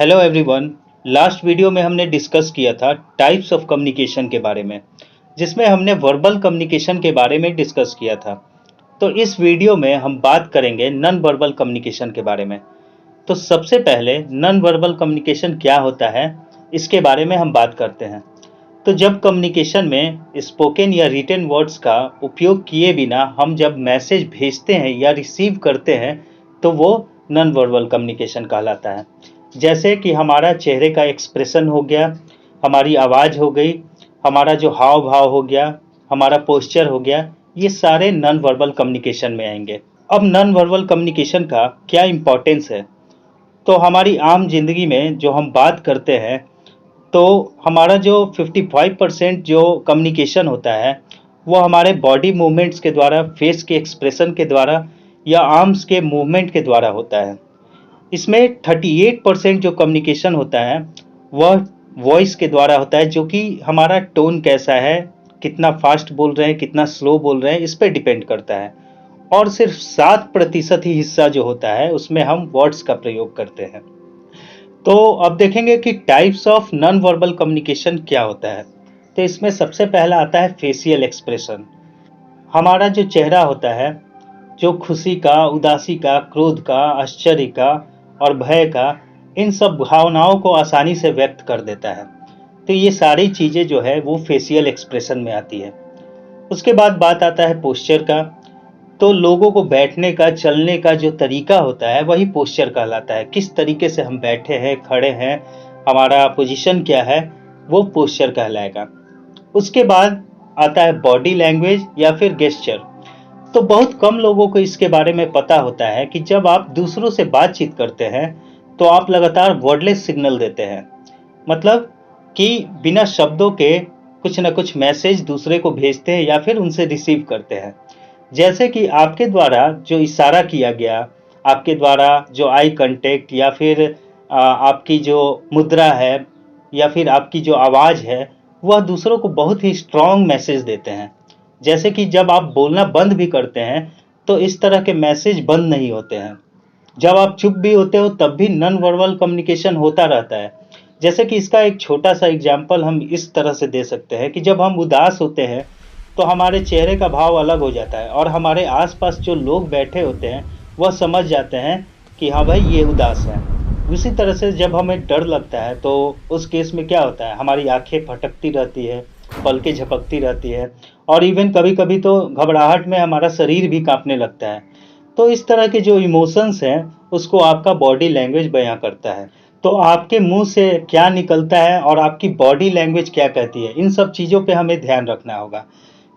Hello everyone. Last video में हमने discuss किया था टाइप्स ऑफ कम्युनिकेशन के बारे में, जिसमें हमने वर्बल कम्युनिकेशन के बारे में डिस्कस किया था। तो इस वीडियो में हम बात करेंगे नॉन वर्बल कम्युनिकेशन के बारे में। तो सबसे पहले नॉन वर्बल कम्युनिकेशन क्या होता है, इसके बारे में हम बात करते हैं। तो जब कम्युनिकेशन में स्पोकन या रिटन वर्ड्स का उपयोग किए बिना हम जब मैसेज भेजते हैं या रिसीव करते हैं, तो वो नॉन वर्बल कम्युनिकेशन कहलाता है। जैसे कि हमारा चेहरे का एक्सप्रेशन हो गया, हमारी आवाज़ हो गई, हमारा जो हाव भाव हो गया, हमारा पोस्चर हो गया, ये सारे नॉन वर्बल कम्युनिकेशन में आएंगे। अब नॉन वर्बल कम्युनिकेशन का क्या इम्पोर्टेंस है, तो हमारी आम जिंदगी में जो हम बात करते हैं, तो हमारा जो 55% जो कम्युनिकेशन होता है वो हमारे बॉडी मूवमेंट्स के द्वारा, फेस के एक्सप्रेशन के द्वारा या आर्म्स के मूवमेंट के द्वारा होता है। इसमें 38% जो कम्युनिकेशन होता है वह वॉइस के द्वारा होता है, जो कि हमारा टोन कैसा है, कितना फास्ट बोल रहे हैं, कितना स्लो बोल रहे हैं, इस पर डिपेंड करता है। और सिर्फ 7% ही हिस्सा जो होता है उसमें हम वर्ड्स का प्रयोग करते हैं। तो अब देखेंगे कि types of non verbal communication क्या होता है। तो इसमें सबसे पहला आता है फेशियल एक्सप्रेशन। हमारा जो चेहरा होता है, जो खुशी का, उदासी का, क्रोध का, आश्चर्य का और भय का, इन सब भावनाओं को आसानी से व्यक्त कर देता है। तो ये सारी चीज़ें जो है वो फेशियल एक्सप्रेशन में आती है। उसके बाद बात आता है पोस्चर का। तो लोगों को बैठने का, चलने का जो तरीका होता है वही पोस्चर कहलाता है। किस तरीके से हम बैठे हैं, खड़े हैं, हमारा पोजीशन क्या है, वो पोस्चर कहलाएगा। उसके बाद आता है बॉडी लैंग्वेज या फिर गेस्चर। तो बहुत कम लोगों को इसके बारे में पता होता है कि जब आप दूसरों से बातचीत करते हैं तो आप लगातार वर्डलेस सिग्नल देते हैं, मतलब कि बिना शब्दों के कुछ ना कुछ मैसेज दूसरे को भेजते हैं या फिर उनसे रिसीव करते हैं। जैसे कि आपके द्वारा जो इशारा किया गया, आपके द्वारा जो आई कांटेक्ट या फिर आपकी जो मुद्रा है या फिर आपकी जो आवाज़ है, वह दूसरों को बहुत ही स्ट्रॉन्ग मैसेज देते हैं। जैसे कि जब आप बोलना बंद भी करते हैं तो इस तरह के मैसेज बंद नहीं होते हैं। जब आप चुप भी होते हो तब भी नॉन वर्बल कम्युनिकेशन होता रहता है। जैसे कि इसका एक छोटा सा एग्जाम्पल हम इस तरह से दे सकते हैं कि जब हम उदास होते हैं तो हमारे चेहरे का भाव अलग हो जाता है और हमारे आसपास जो लोग बैठे होते हैं वह समझ जाते हैं कि हाँ भाई ये उदास है। उसी तरह से जब हमें डर लगता है तो उस केस में क्या होता है, हमारी आंखें फटकती रहती है, पलकें झपकती रहती है और इवन कभी कभी तो घबराहट में हमारा शरीर भी कांपने लगता है। तो इस तरह के जो इमोशंस हैं उसको आपका बॉडी लैंग्वेज बयां करता है। तो आपके मुंह से क्या निकलता है और आपकी बॉडी लैंग्वेज क्या कहती है, इन सब चीज़ों पे हमें ध्यान रखना होगा।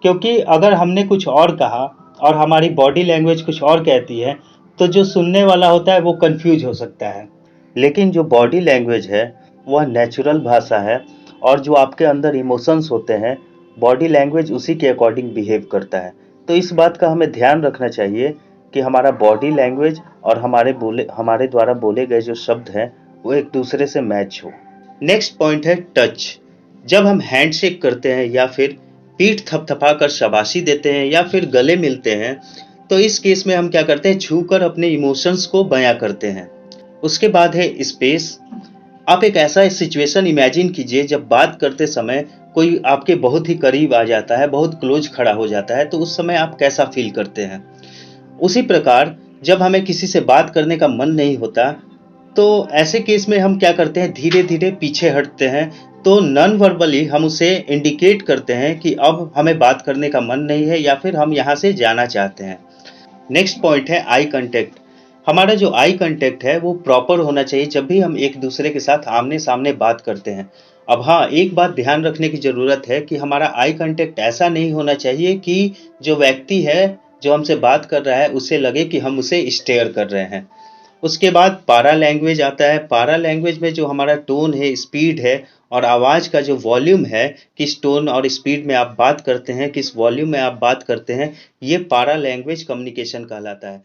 क्योंकि अगर हमने कुछ और कहा और हमारी बॉडी लैंग्वेज कुछ और कहती है तो जो सुनने वाला होता है वो कंफ्यूज हो सकता है। लेकिन जो बॉडी लैंग्वेज है वह नेचुरल भाषा है, और जो आपके अंदर इमोशंस होते हैं बॉडी लैंग्वेज उसी के अकॉर्डिंग बिहेव करता है। तो इस बात का हमें ध्यान रखना चाहिए कि हमारा बॉडी लैंग्वेज और हमारे द्वारा बोले गए जो शब्द हैं वो एक दूसरे से मैच हो। नेक्स्ट पॉइंट है टच। जब हम हैंडशेक करते हैं या फिर पीठ थपथपा कर शाबाशी देते हैं या फिर गले मिलते हैं, तो इस केस में हम क्या करते हैं, छूकर अपने इमोशंस को बयां करते हैं। उसके बाद है स्पेस। आप एक ऐसा सिचुएशन इमेजिन कीजिए जब बात करते समय कोई आपके बहुत ही करीब आ जाता है, बहुत क्लोज खड़ा हो जाता है, तो उस समय आप कैसा फील करते हैं। उसी प्रकार जब हमें किसी से बात करने का मन नहीं होता तो ऐसे केस में हम क्या करते हैं, धीरे धीरे पीछे हटते हैं। तो नॉन वर्बली हम उसे इंडिकेट करते हैं कि अब हमें बात करने का मन नहीं है या फिर हम यहाँ से जाना चाहते हैं। नेक्स्ट पॉइंट है आई कांटेक्ट। हमारा जो आई कांटेक्ट है वो प्रॉपर होना चाहिए जब भी हम एक दूसरे के साथ आमने सामने बात करते हैं। अब हाँ, एक बात ध्यान रखने की ज़रूरत है कि हमारा आई कांटेक्ट ऐसा नहीं होना चाहिए कि जो व्यक्ति है जो हमसे बात कर रहा है उसे लगे कि हम उसे स्टेयर कर रहे हैं। उसके बाद पारा लैंग्वेज आता है। पारा लैंग्वेज में जो हमारा टोन है, स्पीड है और आवाज़ का जो वॉल्यूम है, किस टोन और स्पीड में आप बात करते हैं, किस वॉल्यूम में आप बात करते हैं, ये पारा लैंग्वेज कम्युनिकेशन कहलाता है।